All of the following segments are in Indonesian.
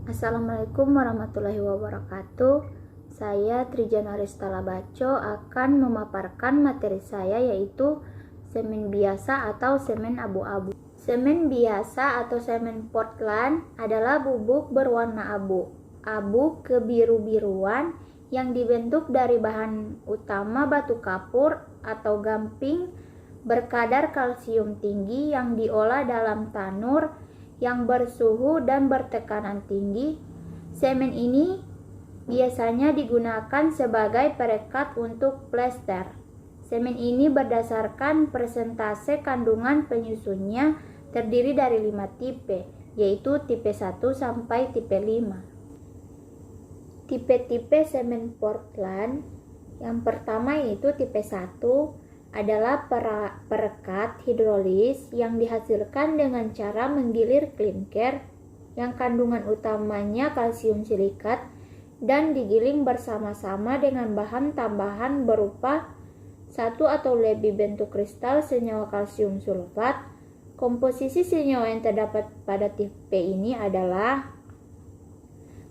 Assalamualaikum warahmatullahi wabarakatuh. Saya Trijana Ristala Baco akan memaparkan materi saya, yaitu semen biasa atau semen abu-abu. Semen biasa atau semen Portland adalah bubuk berwarna abu kebiru-biruan yang dibentuk dari bahan utama batu kapur atau gamping berkadar kalsium tinggi yang diolah dalam tanur yang bersuhu dan bertekanan tinggi. Semen ini biasanya digunakan sebagai perekat untuk plester. Semen ini berdasarkan persentase kandungan penyusunnya terdiri dari 5 tipe, yaitu tipe 1 sampai tipe 5. Tipe-tipe semen Portland yang pertama yaitu tipe 1 adalah perekat hidrolis yang dihasilkan dengan cara menggilir klinker yang kandungan utamanya kalsium silikat dan digiling bersama-sama dengan bahan tambahan berupa satu atau lebih bentuk kristal senyawa kalsium sulfat. Komposisi senyawa yang terdapat pada tipe ini adalah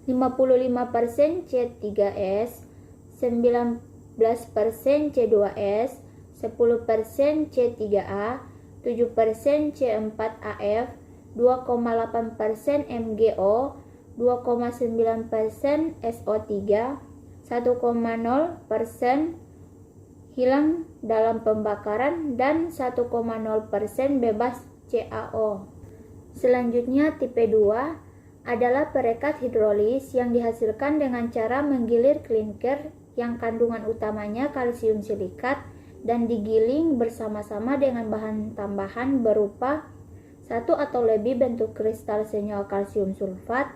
55% C3S, 19% C2S, 10% C3A, 7% C4AF, 2,8% MgO, 2,9% SO3, 1,0% hilang dalam pembakaran, dan 1,0% bebas CaO. Selanjutnya tipe 2 adalah perekat hidrolis yang dihasilkan dengan cara menggilir klinker yang kandungan utamanya kalsium silikat dan digiling bersama-sama dengan bahan tambahan berupa satu atau lebih bentuk kristal senyawa kalsium sulfat.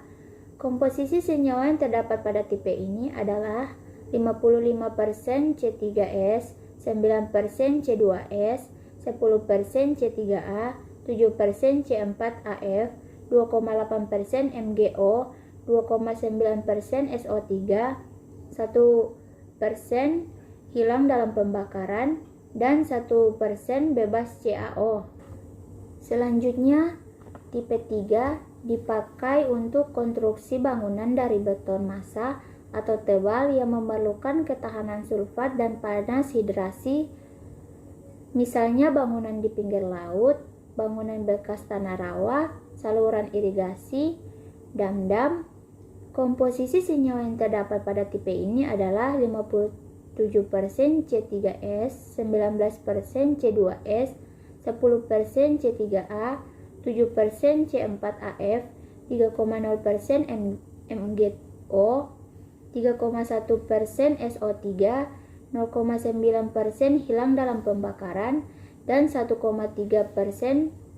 Komposisi senyawa yang terdapat pada tipe ini adalah 55% C3S, 9% C2S, 10% C3A, 7% C4AF, 2,8% MgO, 2,9% SO3, 1% hilang dalam pembakaran, dan 1% bebas CaO. Selanjutnya, tipe 3 dipakai untuk konstruksi bangunan dari beton massa atau tebal yang memerlukan ketahanan sulfat dan panas hidrasi, misalnya bangunan di pinggir laut, bangunan bekas tanah rawa, saluran irigasi, dam-dam. Komposisi senyawa yang terdapat pada tipe ini adalah 57% C3S, 19% C2S, 10% C3A, 7% C4AF, 3,0% MgO, 3,1% SO3, 0,9% hilang dalam pembakaran, dan 1,3%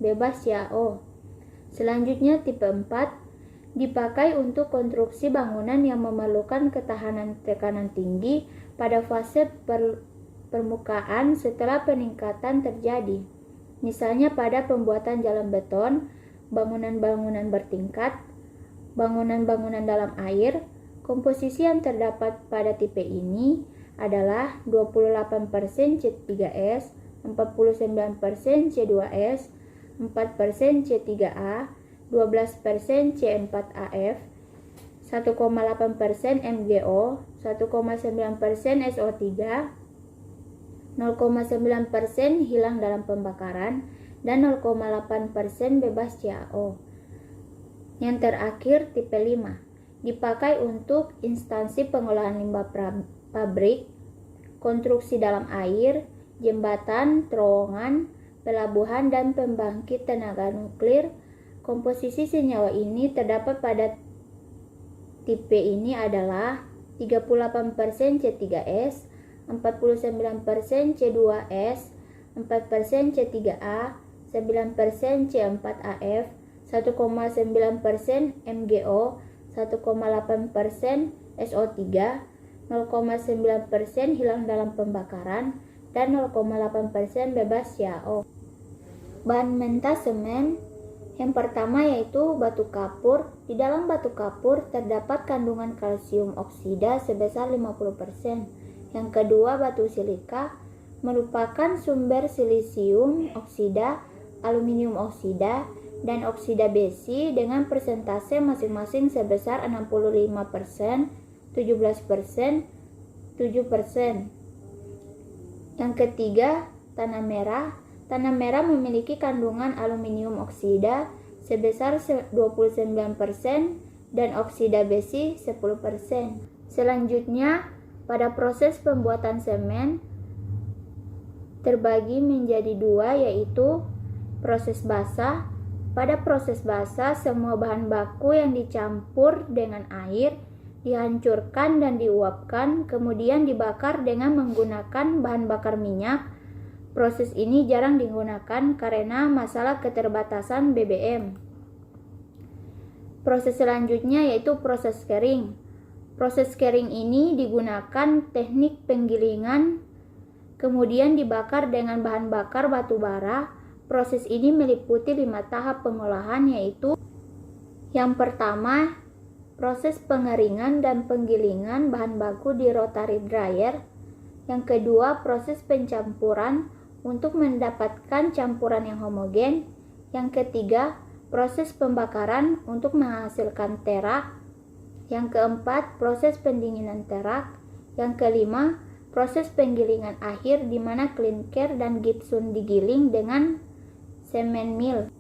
bebas CaO. Selanjutnya tipe 4 dipakai untuk konstruksi bangunan yang memerlukan ketahanan tekanan tinggi pada fase permukaan setelah peningkatan terjadi, misalnya pada pembuatan jalan beton, bangunan-bangunan bertingkat, bangunan-bangunan dalam air. Komposisi yang terdapat pada tipe ini adalah 28% C3S, 49% C2S, 4% C3A, 12% C4AF, 1,8% MgO, 1,9% SO3, 0,9% hilang dalam pembakaran, dan 0,8% bebas CaO. Yang terakhir, tipe 5 dipakai untuk instansi pengolahan limbah pabrik, konstruksi dalam air, jembatan, terowongan, pelabuhan, dan pembangkit tenaga nuklir. Komposisi senyawa ini terdapat pada tipe ini adalah 38% C3S, 49% C2S, 4% C3A, 9% C4AF, 1,9% MgO, 1,8% SO3, 0,9% hilang dalam pembakaran, dan 0,8% bebas CaO. Bahan mentah semen yang pertama yaitu batu kapur. Di dalam batu kapur terdapat kandungan kalsium oksida sebesar 50%. Yang kedua, batu silika merupakan sumber silisium oksida, aluminium oksida, dan oksida besi dengan persentase masing-masing sebesar 65%, 17%, 7%. Yang ketiga, tanah merah. Tanah merah memiliki kandungan aluminium oksida sebesar 29% dan oksida besi 10%. Selanjutnya, pada proses pembuatan semen terbagi menjadi dua, yaitu proses basah. Pada proses basah, semua bahan baku yang dicampur dengan air dihancurkan dan diuapkan, kemudian dibakar dengan menggunakan bahan bakar minyak. Proses ini jarang digunakan karena masalah keterbatasan BBM. Proses selanjutnya yaitu proses kering. Proses kering ini digunakan teknik penggilingan, kemudian dibakar dengan bahan bakar batu bara. Proses ini meliputi 5 tahap pengolahan, yaitu yang pertama, proses pengeringan dan penggilingan bahan baku di rotary dryer. Yang kedua, proses pencampuran untuk mendapatkan campuran yang homogen. Yang ketiga, proses pembakaran untuk menghasilkan terak. Yang keempat, proses pendinginan terak. Yang kelima, proses penggilingan akhir di mana klinker dan gypsum digiling dengan semen mill.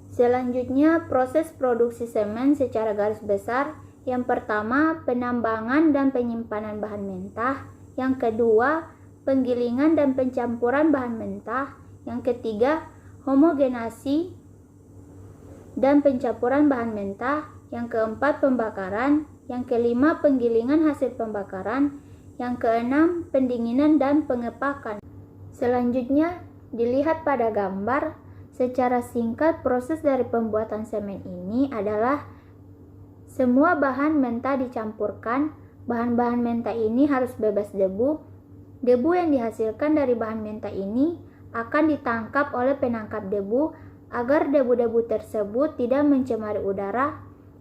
Selanjutnya, proses produksi semen secara garis besar. Yang pertama, penambangan dan penyimpanan bahan mentah. Yang kedua, penggilingan dan pencampuran bahan mentah. Yang ketiga, homogenasi dan pencampuran bahan mentah. Yang keempat, pembakaran. Yang kelima, penggilingan hasil pembakaran. Yang keenam, pendinginan dan pengepakan. Selanjutnya, dilihat pada gambar. Secara singkat, proses dari pembuatan semen ini adalah semua bahan mentah dicampurkan. Bahan-bahan mentah ini harus bebas debu. Debu yang dihasilkan dari bahan mentah ini akan ditangkap oleh penangkap debu agar debu-debu tersebut tidak mencemari udara.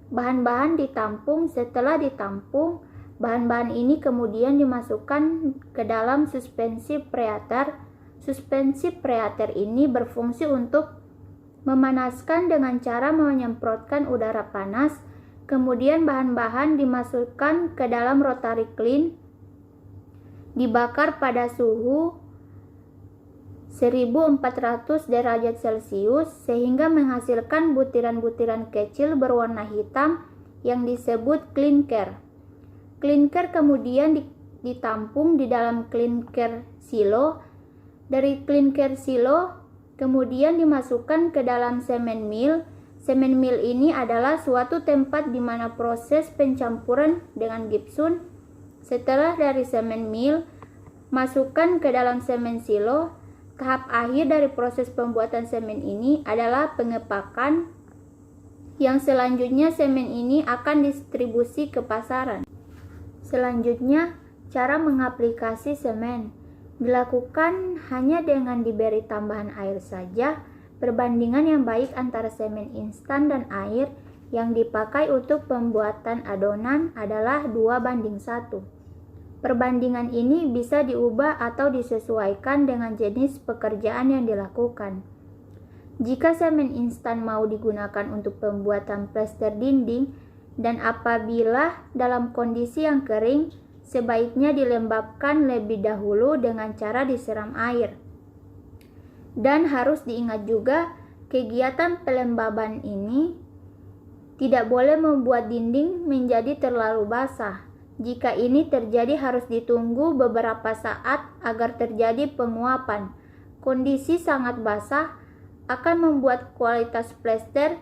Bahan-bahan ditampung. Setelah ditampung, bahan-bahan ini kemudian dimasukkan ke dalam suspensi preheater. Suspensi preheater ini berfungsi untuk memanaskan dengan cara menyemprotkan udara panas. Kemudian bahan-bahan dimasukkan ke dalam rotary kiln, dibakar pada suhu 1400 derajat Celcius sehingga menghasilkan butiran-butiran kecil berwarna hitam yang disebut klinker. Klinker kemudian ditampung di dalam klinker silo. Dari klinker silo kemudian dimasukkan ke dalam semen mill. Semen mill ini adalah suatu tempat di mana proses pencampuran dengan gypsum. Setelah dari semen mill, masukkan ke dalam semen silo. Tahap akhir dari proses pembuatan semen ini adalah pengepakan, yang selanjutnya semen ini akan distribusi ke pasaran. Selanjutnya, cara mengaplikasi semen dilakukan hanya dengan diberi tambahan air saja. Perbandingan yang baik antara semen instan dan air yang dipakai untuk pembuatan adonan adalah 2:1. Perbandingan ini bisa diubah atau disesuaikan dengan jenis pekerjaan yang dilakukan. Jika semen instan mau digunakan untuk pembuatan plester dinding dan apabila dalam kondisi yang kering, sebaiknya dilembabkan lebih dahulu dengan cara disiram air. Dan harus diingat juga, kegiatan pelembaban ini tidak boleh membuat dinding menjadi terlalu basah. Jika ini terjadi harus ditunggu beberapa saat agar terjadi penguapan. Kondisi sangat basah akan membuat kualitas plester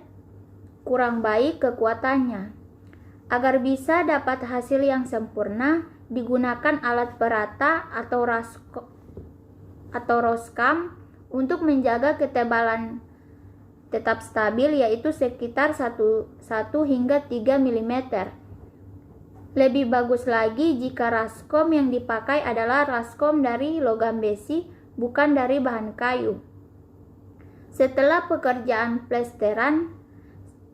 kurang baik kekuatannya. Agar bisa dapat hasil yang sempurna, digunakan alat perata atau roskam untuk menjaga ketebalan tetap stabil, yaitu sekitar 1 hingga 3 mm. Lebih bagus lagi jika raskom yang dipakai adalah raskom dari logam besi, bukan dari bahan kayu. Setelah pekerjaan plesteran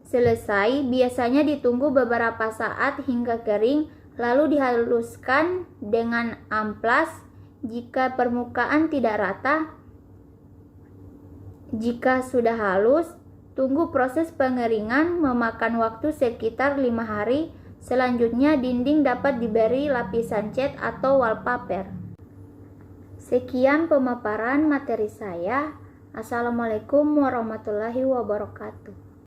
selesai, biasanya ditunggu beberapa saat hingga kering, lalu dihaluskan dengan amplas jika permukaan tidak rata. Jika sudah halus, Tunggu proses pengeringan memakan waktu sekitar 5 hari. Selanjutnya dinding dapat diberi lapisan cat atau wallpaper. Sekian pemaparan materi saya. Assalamualaikum warahmatullahi wabarakatuh.